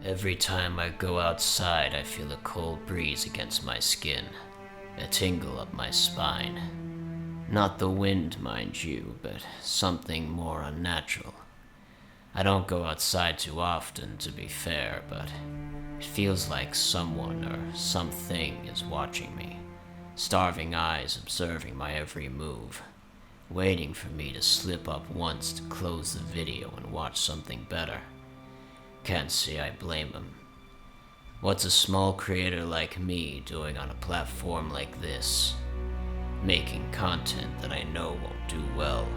Every time I go outside, I feel a cold breeze against my skin, a tingle up my spine. Not the wind, mind you, but something more unnatural. I don't go outside too often, to be fair, but it feels like someone or something is watching me. Starving eyes observing my every move, waiting for me to slip up once to close the video and watch something better. Can't say I blame him. What's a small creator like me doing on a platform like this? Making content that I know won't do well.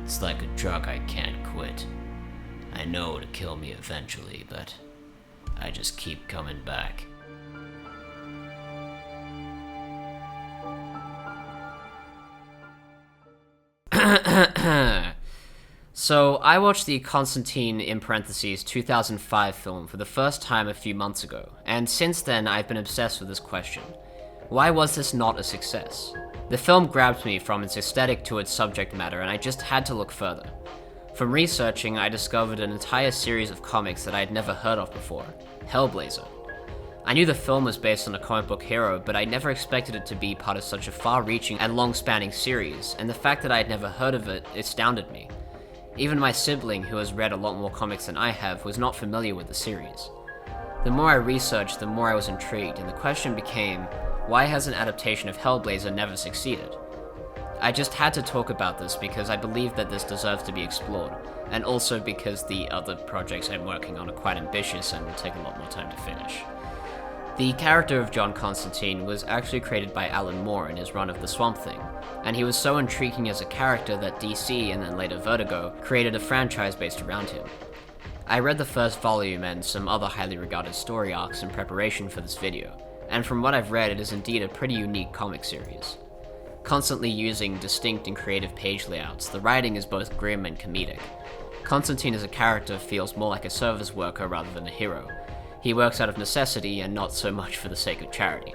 It's like a drug I can't quit. I know it'll kill me eventually, but I just keep coming back. So, I watched the Constantine in parentheses 2005 film for the first time a few months ago, and since then I've been obsessed with this question. Why was this not a success? The film grabbed me from its aesthetic to its subject matter, and I just had to look further. From researching, I discovered an entire series of comics that I had never heard of before, Hellblazer. I knew the film was based on a comic book hero, but I never expected it to be part of such a far-reaching and long-spanning series, and the fact that I had never heard of it astounded me. Even my sibling, who has read a lot more comics than I have, was not familiar with the series. The more I researched, the more I was intrigued, and the question became, why has an adaptation of Hellblazer never succeeded? I just had to talk about this because I believe that this deserves to be explored, and also because the other projects I'm working on are quite ambitious and will take a lot more time to finish. The character of John Constantine was actually created by Alan Moore in his run of The Swamp Thing, and he was so intriguing as a character that DC, and then later Vertigo, created a franchise based around him. I read the first volume and some other highly regarded story arcs in preparation for this video, and from what I've read, it is indeed a pretty unique comic series. Constantly using distinct and creative page layouts, the writing is both grim and comedic. Constantine as a character feels more like a service worker rather than a hero. He works out of necessity and not so much for the sake of charity.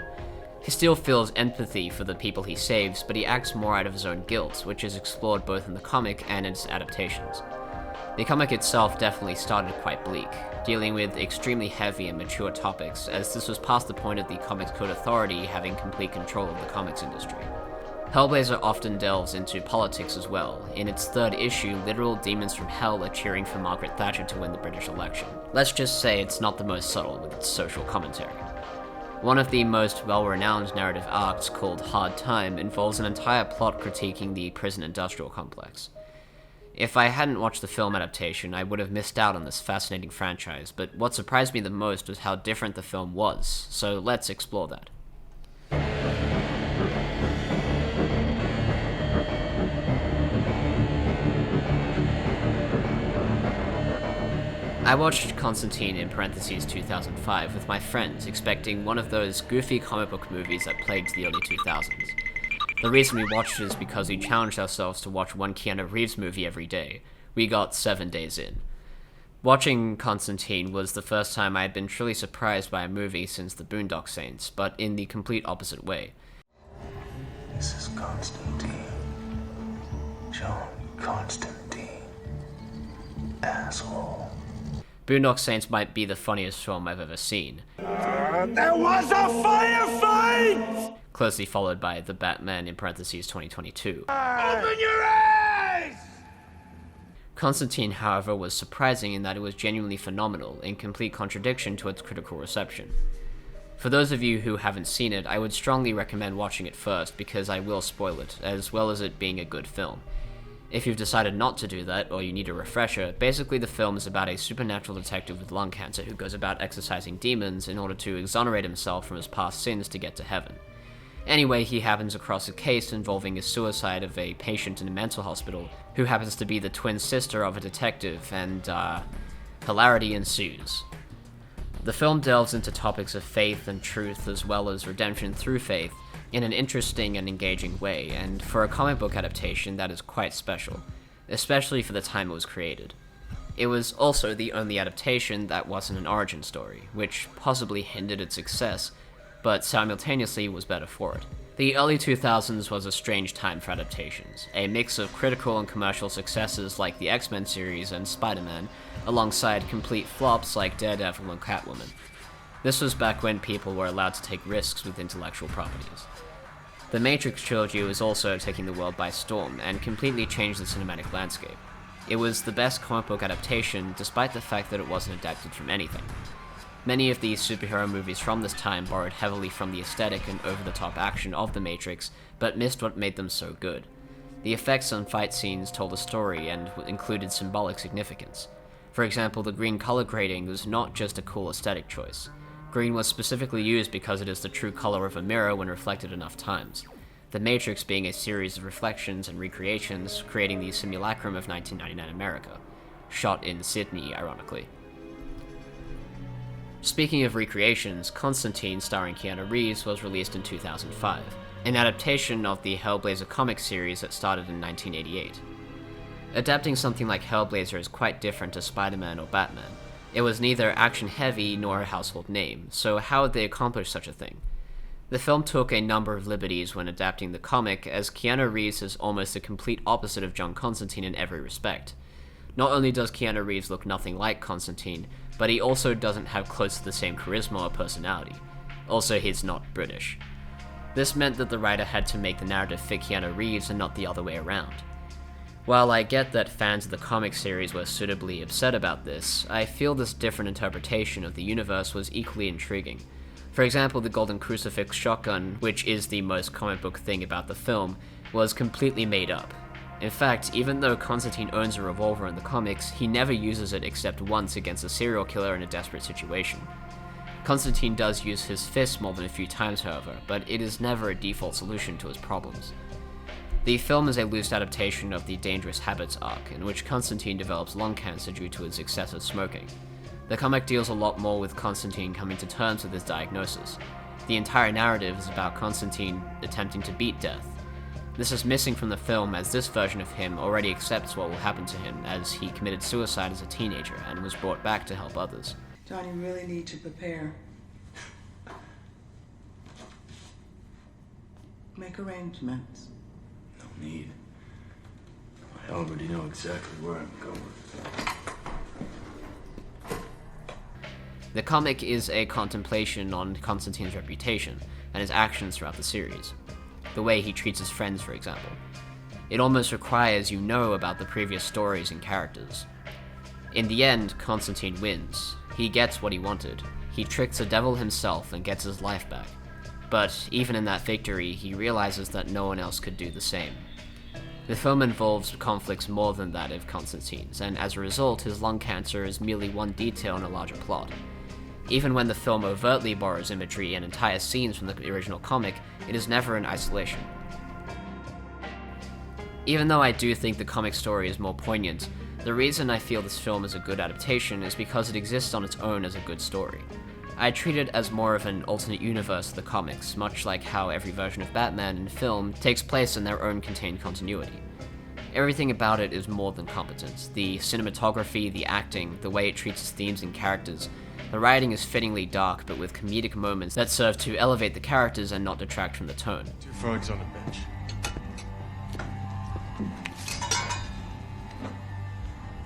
He still feels empathy for the people he saves, but he acts more out of his own guilt, which is explored both in the comic and in its adaptations. The comic itself definitely started quite bleak, dealing with extremely heavy and mature topics, as this was past the point of the Comics Code Authority having complete control of the comics industry. Hellblazer often delves into politics as well. In its third issue, literal demons from hell are cheering for Margaret Thatcher to win the British election. Let's just say it's not the most subtle with its social commentary. One of the most well-renowned narrative arcs, called Hard Time, involves an entire plot critiquing the prison industrial complex. If I hadn't watched the film adaptation, I would have missed out on this fascinating franchise, but what surprised me the most was how different the film was, so let's explore that. I watched Constantine in parentheses 2005 with my friends, expecting one of those goofy comic book movies that plagued the early 2000s. The reason we watched it is because we challenged ourselves to watch one Keanu Reeves movie every day. We got 7 days in. Watching Constantine was the first time I had been truly surprised by a movie since The Boondock Saints, but in the complete opposite way. This is Constantine. John Constantine. Asshole. Boondock Saints might be the funniest film I've ever seen. There was a firefight! Closely followed by The Batman in parentheses 2022. Open your eyes! Constantine, however, was surprising in that it was genuinely phenomenal, in complete contradiction to its critical reception. For those of you who haven't seen it, I would strongly recommend watching it first because I will spoil it, as well as it being a good film. If you've decided not to do that, or you need a refresher, basically the film is about a supernatural detective with lung cancer who goes about exorcising demons in order to exonerate himself from his past sins to get to heaven. Anyway, he happens across a case involving a suicide of a patient in a mental hospital who happens to be the twin sister of a detective, and, hilarity ensues. The film delves into topics of faith and truth as well as redemption through faith, in an interesting and engaging way, and for a comic book adaptation that is quite special, especially for the time it was created. It was also the only adaptation that wasn't an origin story, which possibly hindered its success, but simultaneously was better for it. The early 2000s was a strange time for adaptations, a mix of critical and commercial successes like the X-Men series and Spider-Man, alongside complete flops like Daredevil and Catwoman. This was back when people were allowed to take risks with intellectual properties. The Matrix trilogy was also taking the world by storm and completely changed the cinematic landscape. It was the best comic book adaptation, despite the fact that it wasn't adapted from anything. Many of these superhero movies from this time borrowed heavily from the aesthetic and over-the-top action of The Matrix, but missed what made them so good. The effects on fight scenes told a story and included symbolic significance. For example, the green color grading was not just a cool aesthetic choice. Green was specifically used because it is the true color of a mirror when reflected enough times. The Matrix being a series of reflections and recreations, creating the simulacrum of 1999 America. Shot in Sydney, ironically. Speaking of recreations, Constantine starring Keanu Reeves was released in 2005, an adaptation of the Hellblazer comic series that started in 1988. Adapting something like Hellblazer is quite different to Spider-Man or Batman. It was neither action-heavy nor a household name, so how would they accomplish such a thing? The film took a number of liberties when adapting the comic, as Keanu Reeves is almost the complete opposite of John Constantine in every respect. Not only does Keanu Reeves look nothing like Constantine, but he also doesn't have close to the same charisma or personality. Also, he's not British. This meant that the writer had to make the narrative fit Keanu Reeves and not the other way around. While I get that fans of the comic series were suitably upset about this, I feel this different interpretation of the universe was equally intriguing. For example, the Golden Crucifix shotgun, which is the most comic book thing about the film, was completely made up. In fact, even though Constantine owns a revolver in the comics, he never uses it except once against a serial killer in a desperate situation. Constantine does use his fist more than a few times, however, but it is never a default solution to his problems. The film is a loose adaptation of the Dangerous Habits arc, in which Constantine develops lung cancer due to his excessive smoking. The comic deals a lot more with Constantine coming to terms with his diagnosis. The entire narrative is about Constantine attempting to beat death. This is missing from the film, as this version of him already accepts what will happen to him, as he committed suicide as a teenager and was brought back to help others. John, you really need to prepare. Make arrangements. No need. I already know exactly where I'm going. The comic is a contemplation on Constantine's reputation and his actions throughout the series. The way he treats his friends, for example. It almost requires you know about the previous stories and characters. In the end, Constantine wins. He gets what he wanted. He tricks the devil himself and gets his life back. But even in that victory, he realizes that no one else could do the same. The film involves conflicts more than that of Constantine's, and as a result, his lung cancer is merely one detail in a larger plot. Even when the film overtly borrows imagery and entire scenes from the original comic, it is never in isolation. Even though I do think the comic story is more poignant, the reason I feel this film is a good adaptation is because it exists on its own as a good story. I treat it as more of an alternate universe of the comics, much like how every version of Batman in film takes place in their own contained continuity. Everything about it is more than competent. The cinematography, the acting, the way it treats its themes and characters. The writing is fittingly dark, but with comedic moments that serve to elevate the characters and not detract from the tone. 2 frogs on a bench.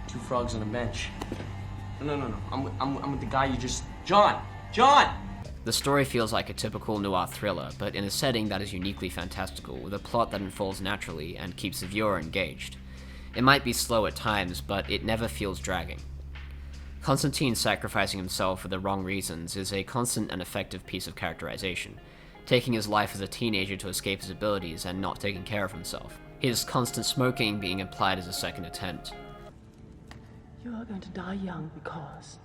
Two frogs on a bench. No. I'm with the guy you just... John! John! The story feels like a typical noir thriller, but in a setting that is uniquely fantastical, with a plot that unfolds naturally and keeps the viewer engaged. It might be slow at times, but it never feels dragging. Constantine sacrificing himself for the wrong reasons is a constant and effective piece of characterization, taking his life as a teenager to escape his abilities and not taking care of himself. His constant smoking being implied as a second attempt. You are going to die young because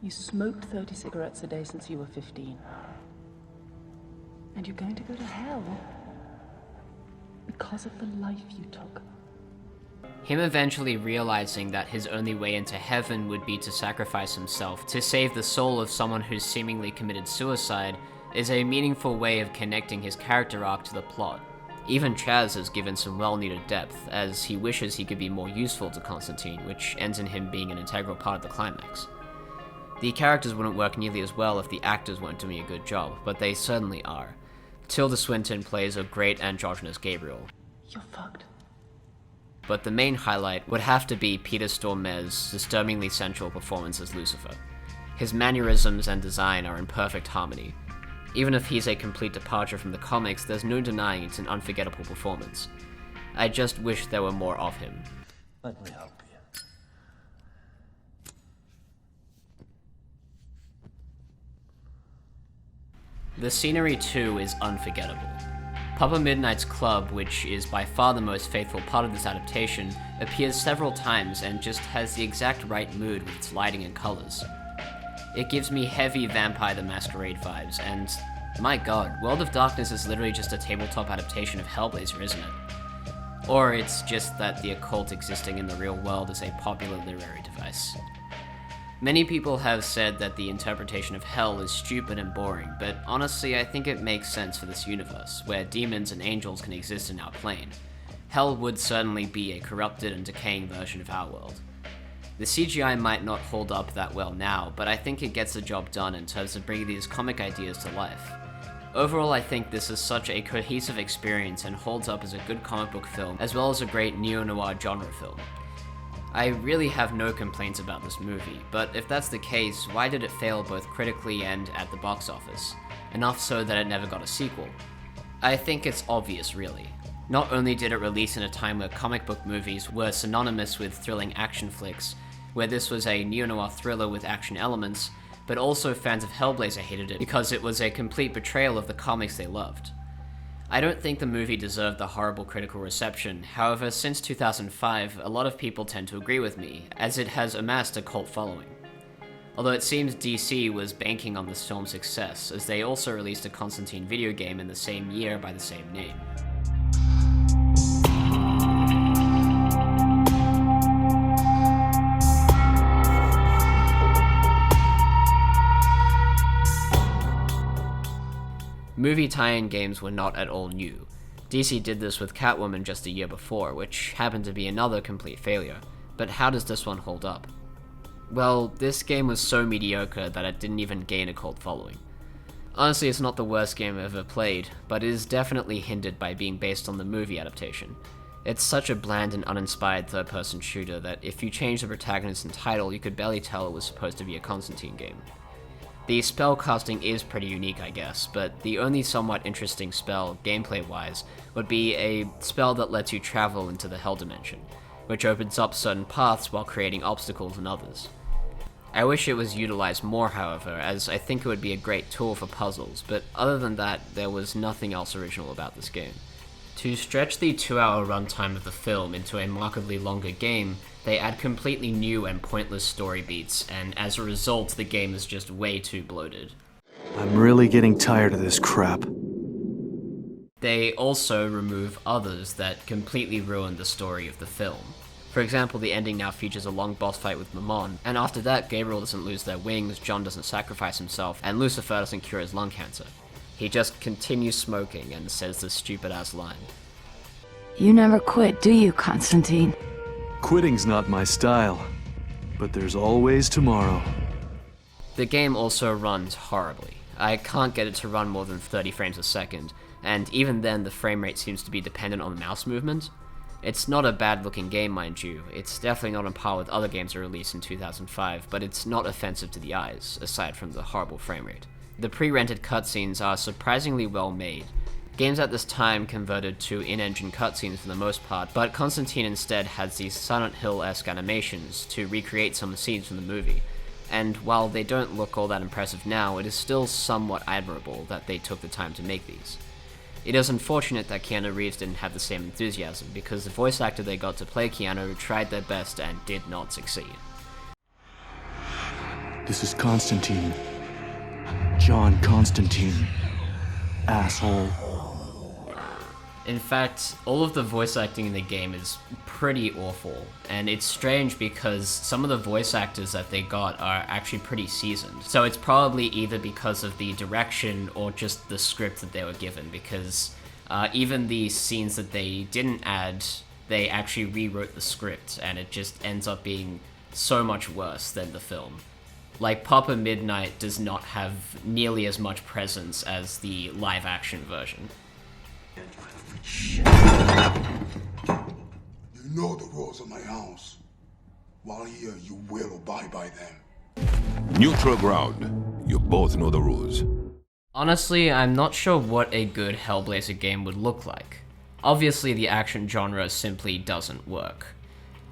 you smoked 30 cigarettes a day since you were 15. And you're going to go to hell because of the life you took. Him eventually realizing that his only way into heaven would be to sacrifice himself to save the soul of someone who's seemingly committed suicide is a meaningful way of connecting his character arc to the plot. Even Chaz is given some well-needed depth, as he wishes he could be more useful to Constantine, which ends in him being an integral part of the climax. The characters wouldn't work nearly as well if the actors weren't doing a good job, but they certainly are. Tilda Swinton plays a great androgynous Gabriel. You're fucked. But the main highlight would have to be Peter Stormare's disturbingly sensual performance as Lucifer. His mannerisms and design are in perfect harmony. Even if he's a complete departure from the comics, there's no denying it's an unforgettable performance. I just wish there were more of him. Let me help you. The scenery too is unforgettable. Papa Midnight's club, which is by far the most faithful part of this adaptation, appears several times and just has the exact right mood with its lighting and colors. It gives me heavy Vampire the Masquerade vibes, and my god, World of Darkness is literally just a tabletop adaptation of Hellblazer, isn't it? Or it's just that the occult existing in the real world is a popular literary device. Many people have said that the interpretation of hell is stupid and boring, but honestly I think it makes sense for this universe, where demons and angels can exist in our plane. Hell would certainly be a corrupted and decaying version of our world. The CGI might not hold up that well now, but I think it gets the job done in terms of bringing these comic ideas to life. Overall, I think this is such a cohesive experience and holds up as a good comic book film, as well as a great neo-noir genre film. I really have no complaints about this movie, but if that's the case, why did it fail both critically and at the box office? Enough so that it never got a sequel. I think it's obvious, really. Not only did it release in a time where comic book movies were synonymous with thrilling action flicks, where this was a neo-noir thriller with action elements, but also fans of Hellblazer hated it because it was a complete betrayal of the comics they loved. I don't think the movie deserved the horrible critical reception, however, since 2005, a lot of people tend to agree with me, as it has amassed a cult following. Although it seems DC was banking on this film's success, as they also released a Constantine video game in the same year by the same name. Movie tie-in games were not at all new. DC did this with Catwoman just a year before, which happened to be another complete failure. But how does this one hold up? Well, this game was so mediocre that it didn't even gain a cult following. Honestly, it's not the worst game I've ever played, but it is definitely hindered by being based on the movie adaptation. It's such a bland and uninspired third-person shooter that if you change the protagonist and title, you could barely tell it was supposed to be a Constantine game. The spell casting is pretty unique, I guess, but the only somewhat interesting spell, gameplay-wise, would be a spell that lets you travel into the Hell Dimension, which opens up certain paths while creating obstacles in others. I wish it was utilized more, however, as I think it would be a great tool for puzzles, but other than that, there was nothing else original about this game. To stretch the 2-hour runtime of the film into a markedly longer game, they add completely new and pointless story beats, and as a result, the game is just way too bloated. I'm really getting tired of this crap. They also remove others that completely ruin the story of the film. For example, the ending now features a long boss fight with Mammon, and after that, Gabriel doesn't lose their wings, John doesn't sacrifice himself, and Lucifer doesn't cure his lung cancer. He just continues smoking and says this stupid-ass line. You never quit, do you, Constantine? Quitting's not my style, but there's always tomorrow. The game also runs horribly. I can't get it to run more than 30 frames a second, and even then the frame rate seems to be dependent on mouse movement. It's not a bad looking game, mind you. It's definitely not on par with other games released in 2005, but it's not offensive to the eyes, aside from the horrible frame rate. The pre-rendered cutscenes are surprisingly well made. Games at this time converted to in-engine cutscenes for the most part, but Constantine instead has these Silent Hill-esque animations to recreate some scenes from the movie. And while they don't look all that impressive now, it is still somewhat admirable that they took the time to make these. It is unfortunate that Keanu Reeves didn't have the same enthusiasm, because the voice actor they got to play Keanu tried their best and did not succeed. This is Constantine. John Constantine. Asshole. In fact, all of the voice acting in the game is pretty awful, and it's strange because some of the voice actors that they got are actually pretty seasoned. So it's probably either because of the direction or just the script that they were given, because even the scenes that they didn't add, they actually rewrote the script, and it just ends up being so much worse than the film. Like, Papa Midnight does not have nearly as much presence as the live-action version. You know the rules of my house. While here, you will abide by them. Neutral ground. You both know the rules. Honestly, I'm not sure what a good Hellblazer game would look like. Obviously, the action genre simply doesn't work.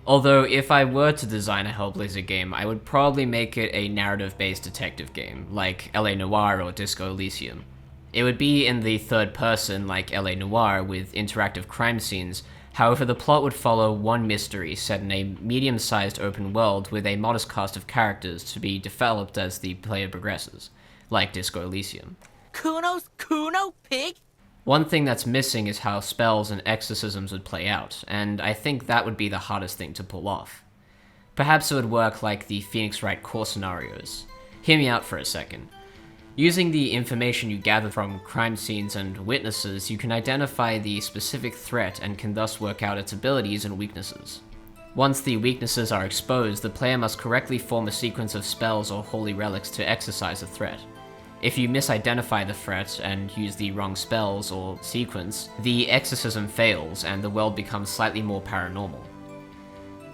Although, if I were to design a Hellblazer game, I would probably make it a narrative-based detective game, like LA Noire or Disco Elysium. It would be in the third person, like LA Noire, with interactive crime scenes. However, the plot would follow one mystery set in a medium-sized open world with a modest cast of characters to be developed as the player progresses, like Disco Elysium. Kuno, pig? One thing that's missing is how spells and exorcisms would play out, and I think that would be the hardest thing to pull off. Perhaps it would work like the Phoenix Wright core scenarios. Hear me out for a second. Using the information you gather from crime scenes and witnesses, you can identify the specific threat and can thus work out its abilities and weaknesses. Once the weaknesses are exposed, the player must correctly form a sequence of spells or holy relics to exorcise the threat. If you misidentify the threat and use the wrong spells or sequence, the exorcism fails and the world becomes slightly more paranormal.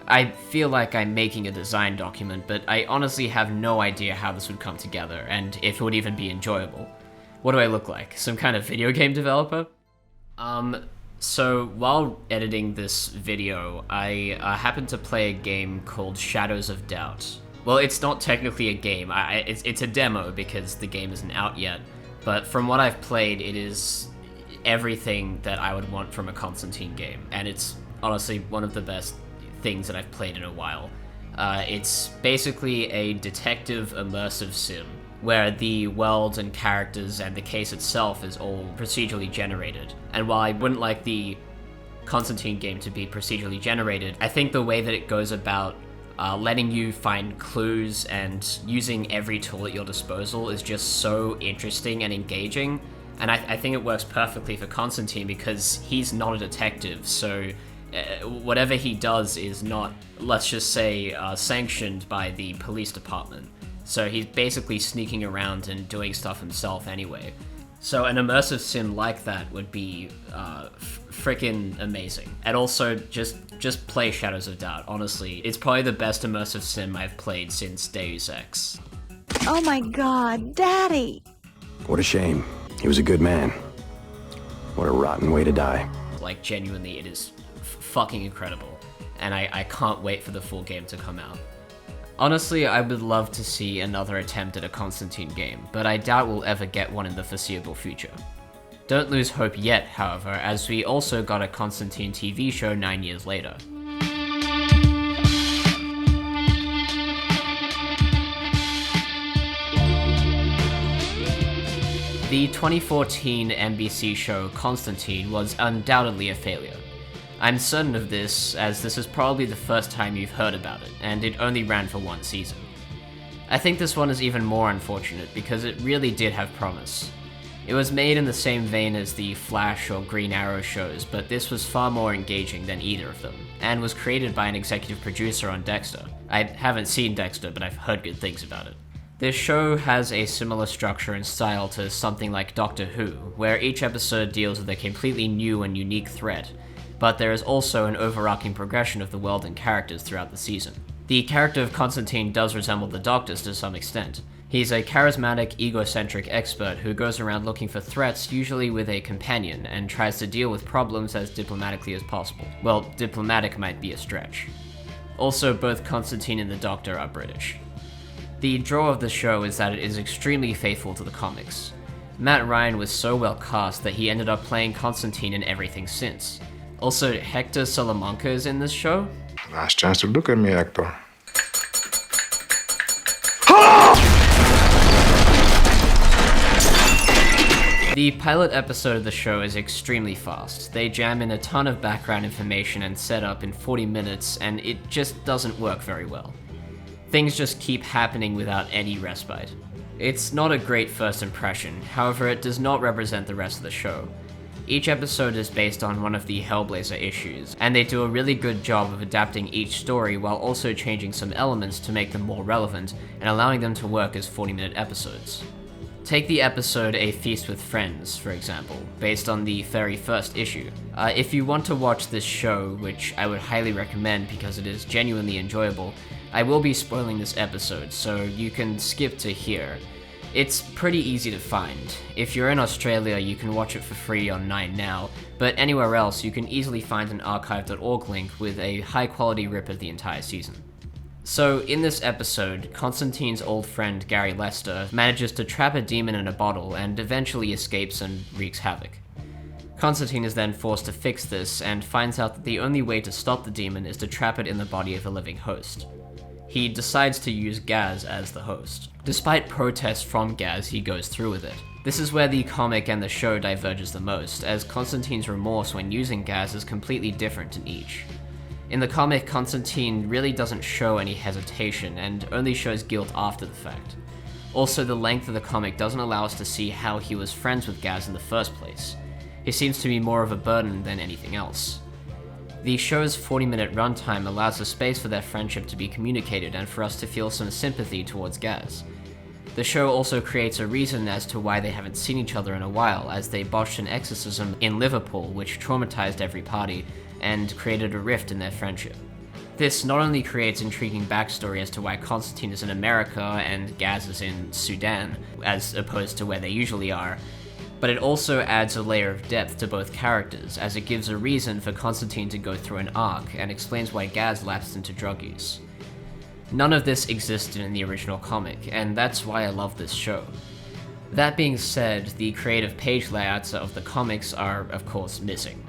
I feel like I'm making a design document, but I honestly have no idea how this would come together, and if it would even be enjoyable. What do I look like? Some kind of video game developer? So while editing this video, I happened to play a game called Shadows of Doubt. Well, it's not technically a game, it's a demo because the game isn't out yet, but from what I've played, it is everything that I would want from a Constantine game, and it's honestly one of the best things that I've played in a while. It's basically a detective immersive sim, where the world and characters and the case itself is all procedurally generated. And while I wouldn't like the Constantine game to be procedurally generated, I think the way that it goes about letting you find clues and using every tool at your disposal is just so interesting and engaging. And I think it works perfectly for Constantine because he's not a detective, so whatever he does is not, let's just say, sanctioned by the police department. So he's basically sneaking around and doing stuff himself anyway. So an immersive sim like that would be freaking amazing. And also, just play Shadows of Doubt, honestly. It's probably the best immersive sim I've played since Deus Ex. Oh my god, Daddy! What a shame. He was a good man. What a rotten way to die. Like, genuinely, it is fucking incredible. And I can't wait for the full game to come out. Honestly, I would love to see another attempt at a Constantine game, but I doubt we'll ever get one in the foreseeable future. Don't lose hope yet, however, as we also got a Constantine TV show 9 years later. The 2014 NBC show Constantine was undoubtedly a failure. I'm certain of this, as this is probably the first time you've heard about it, and it only ran for one season. I think this one is even more unfortunate because it really did have promise. It was made in the same vein as the Flash or Green Arrow shows, but this was far more engaging than either of them, and was created by an executive producer on Dexter. I haven't seen Dexter, but I've heard good things about it. This show has a similar structure and style to something like Doctor Who, where each episode deals with a completely new and unique threat, but there is also an overarching progression of the world and characters throughout the season. The character of Constantine does resemble the Doctor's to some extent. He's a charismatic, egocentric expert who goes around looking for threats, usually with a companion, and tries to deal with problems as diplomatically as possible. Well, diplomatic might be a stretch. Also, both Constantine and the Doctor are British. The draw of the show is that it is extremely faithful to the comics. Matt Ryan was so well cast that he ended up playing Constantine in everything since. Also, Hector Salamanca is in this show. Last chance to look at me, Hector. The pilot episode of the show is extremely fast. They jam in a ton of background information and setup in 40 minutes, and it just doesn't work very well. Things just keep happening without any respite. It's not a great first impression, however it does not represent the rest of the show. Each episode is based on one of the Hellblazer issues, and they do a really good job of adapting each story while also changing some elements to make them more relevant and allowing them to work as 40-minute episodes. Take the episode A Feast with Friends, for example, based on the very first issue. If you want to watch this show, which I would highly recommend because it is genuinely enjoyable, I will be spoiling this episode, so you can skip to here. It's pretty easy to find. If you're in Australia, you can watch it for free on 9Now, but anywhere else you can easily find an archive.org link with a high-quality rip of the entire season. So, in this episode, Constantine's old friend Gary Lester manages to trap a demon in a bottle and eventually escapes and wreaks havoc. Constantine is then forced to fix this and finds out that the only way to stop the demon is to trap it in the body of a living host. He decides to use Gaz as the host. Despite protests from Gaz, he goes through with it. This is where the comic and the show diverges the most, as Constantine's remorse when using Gaz is completely different in each. In the comic, Constantine really doesn't show any hesitation, and only shows guilt after the fact. Also, the length of the comic doesn't allow us to see how he was friends with Gaz in the first place. He seems to be more of a burden than anything else. The show's 40-minute runtime allows a space for their friendship to be communicated and for us to feel some sympathy towards Gaz. The show also creates a reason as to why they haven't seen each other in a while, as they botched an exorcism in Liverpool which traumatized every party and created a rift in their friendship. This not only creates intriguing backstory as to why Constantine is in America and Gaz is in Sudan, as opposed to where they usually are, but it also adds a layer of depth to both characters, as it gives a reason for Constantine to go through an arc, and explains why Gaz lapsed into drug use. None of this existed in the original comic, and that's why I love this show. That being said, the creative page layouts of the comics are, of course, missing.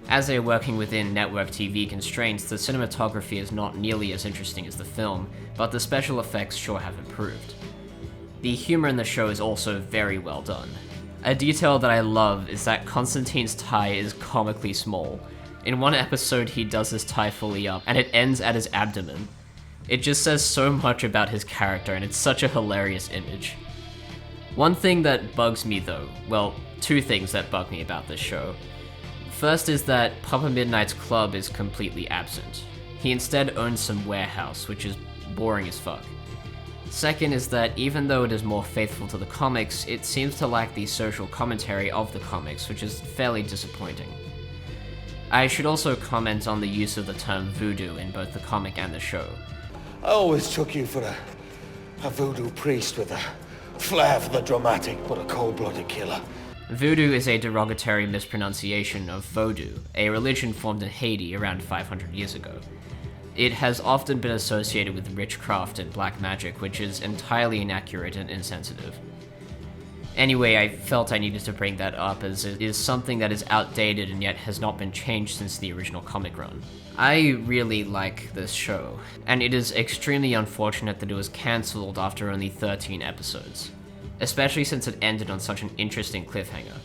As they are working within network TV constraints, the cinematography is not nearly as interesting as the film, but the special effects sure have improved. The humor in the show is also very well done. A detail that I love is that Constantine's tie is comically small. In one episode he does his tie fully up, and it ends at his abdomen. It just says so much about his character, and it's such a hilarious image. One thing that bugs me though, well, two things that bug me about this show. First is that Papa Midnight's club is completely absent. He instead owns some warehouse, which is boring as fuck. Second is that even though it is more faithful to the comics, it seems to lack the social commentary of the comics, which is fairly disappointing. I should also comment on the use of the term voodoo in both the comic and the show. I always took you for a voodoo priest with a flair for the dramatic, but a cold-blooded killer. Voodoo is a derogatory mispronunciation of Vodou, a religion formed in Haiti around 500 years ago. It has often been associated with witchcraft and black magic, which is entirely inaccurate and insensitive. Anyway, I felt I needed to bring that up, as it is something that is outdated and yet has not been changed since the original comic run. I really like this show, and it is extremely unfortunate that it was cancelled after only 13 episodes, especially since it ended on such an interesting cliffhanger.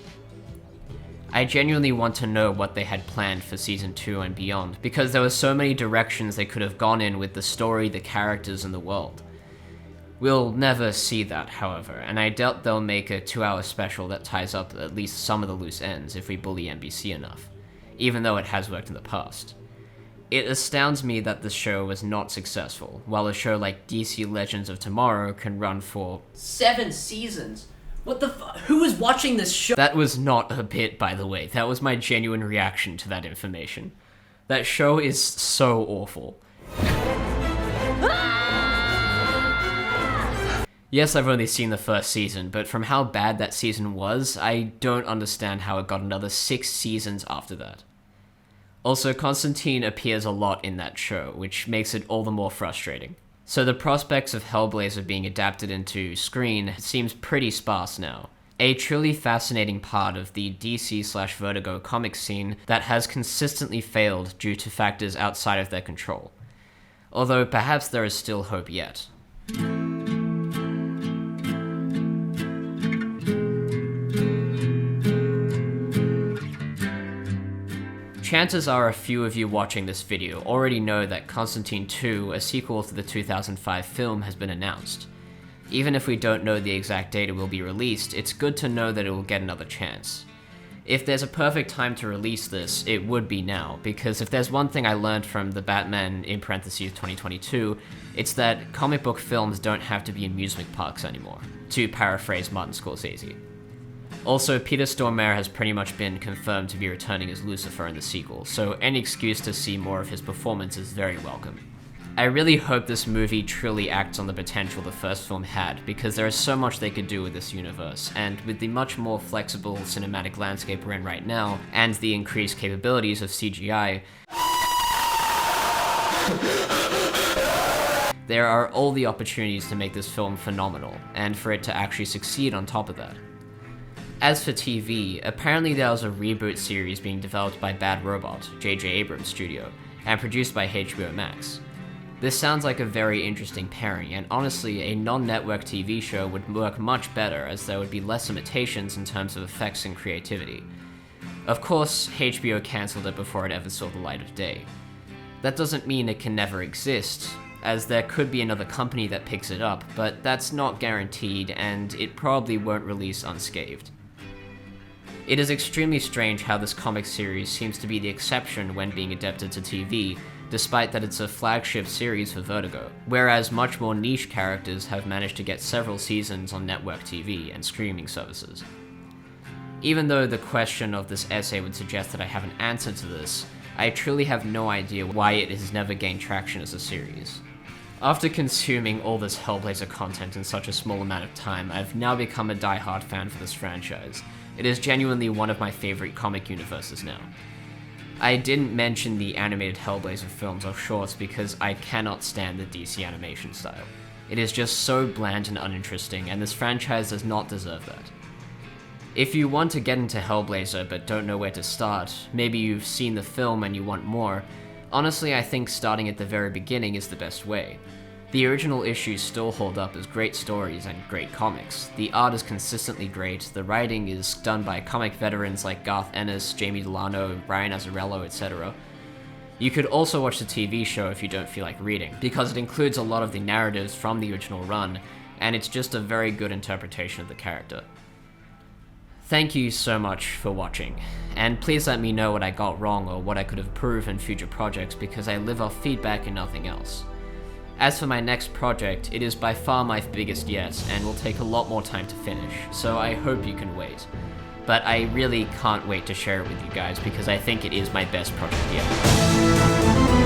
I genuinely want to know what they had planned for Season 2 and beyond, because there were so many directions they could have gone in with the story, the characters, and the world. We'll never see that, however, and I doubt they'll make a 2-hour special that ties up at least some of the loose ends if we bully NBC enough, even though it has worked in the past. It astounds me that this show was not successful, while a show like DC Legends of Tomorrow can run for 7 seasons? What the who is watching this show? That was not a bit, by the way. That was my genuine reaction to that information. That show is so awful. Yes, I've only seen the first season, but from how bad that season was, I don't understand how it got another 6 seasons after that. Also, Constantine appears a lot in that show, which makes it all the more frustrating. So the prospects of Hellblazer being adapted into screen seems pretty sparse now. A truly fascinating part of the DC/Vertigo comic scene that has consistently failed due to factors outside of their control. Although perhaps there is still hope yet. Chances are a few of you watching this video already know that Constantine 2, a sequel to the 2005 film, has been announced. Even if we don't know the exact date it will be released, it's good to know that it will get another chance. If there's a perfect time to release this, it would be now, because if there's one thing I learned from the Batman in parentheses 2022, it's that comic book films don't have to be amusement parks anymore, to paraphrase Martin Scorsese. Also, Peter Stormare has pretty much been confirmed to be returning as Lucifer in the sequel, so any excuse to see more of his performance is very welcome. I really hope this movie truly acts on the potential the first film had, because there is so much they could do with this universe, and with the much more flexible cinematic landscape we're in right now, and the increased capabilities of CGI, there are all the opportunities to make this film phenomenal, and for it to actually succeed on top of that. As for TV, apparently there was a reboot series being developed by Bad Robot, J.J. Abrams' studio, and produced by HBO Max. This sounds like a very interesting pairing, and honestly, a non-network TV show would work much better as there would be less limitations in terms of effects and creativity. Of course, HBO cancelled it before it ever saw the light of day. That doesn't mean it can never exist, as there could be another company that picks it up, but that's not guaranteed, and it probably won't release unscathed. It is extremely strange how this comic series seems to be the exception when being adapted to TV, despite that it's a flagship series for Vertigo, whereas much more niche characters have managed to get several seasons on network TV and streaming services. Even though the question of this essay would suggest that I have an answer to this, I truly have no idea why it has never gained traction as a series. After consuming all this Hellblazer content in such a small amount of time, I've now become a die-hard fan for this franchise. It is genuinely one of my favorite comic universes now. I didn't mention the animated Hellblazer films or shorts because I cannot stand the DC animation style. It is just so bland and uninteresting, and this franchise does not deserve that. If you want to get into Hellblazer but don't know where to start, maybe you've seen the film and you want more, honestly I think starting at the very beginning is the best way. The original issues still hold up as great stories and great comics. The art is consistently great, the writing is done by comic veterans like Garth Ennis, Jamie Delano, Brian Azzarello, etc. You could also watch the TV show if you don't feel like reading, because it includes a lot of the narratives from the original run, and it's just a very good interpretation of the character. Thank you so much for watching, and please let me know what I got wrong or what I could improve in future projects because I live off feedback and nothing else. As for my next project, it is by far my biggest yet, and will take a lot more time to finish, so I hope you can wait. But I really can't wait to share it with you guys because I think it is my best project yet.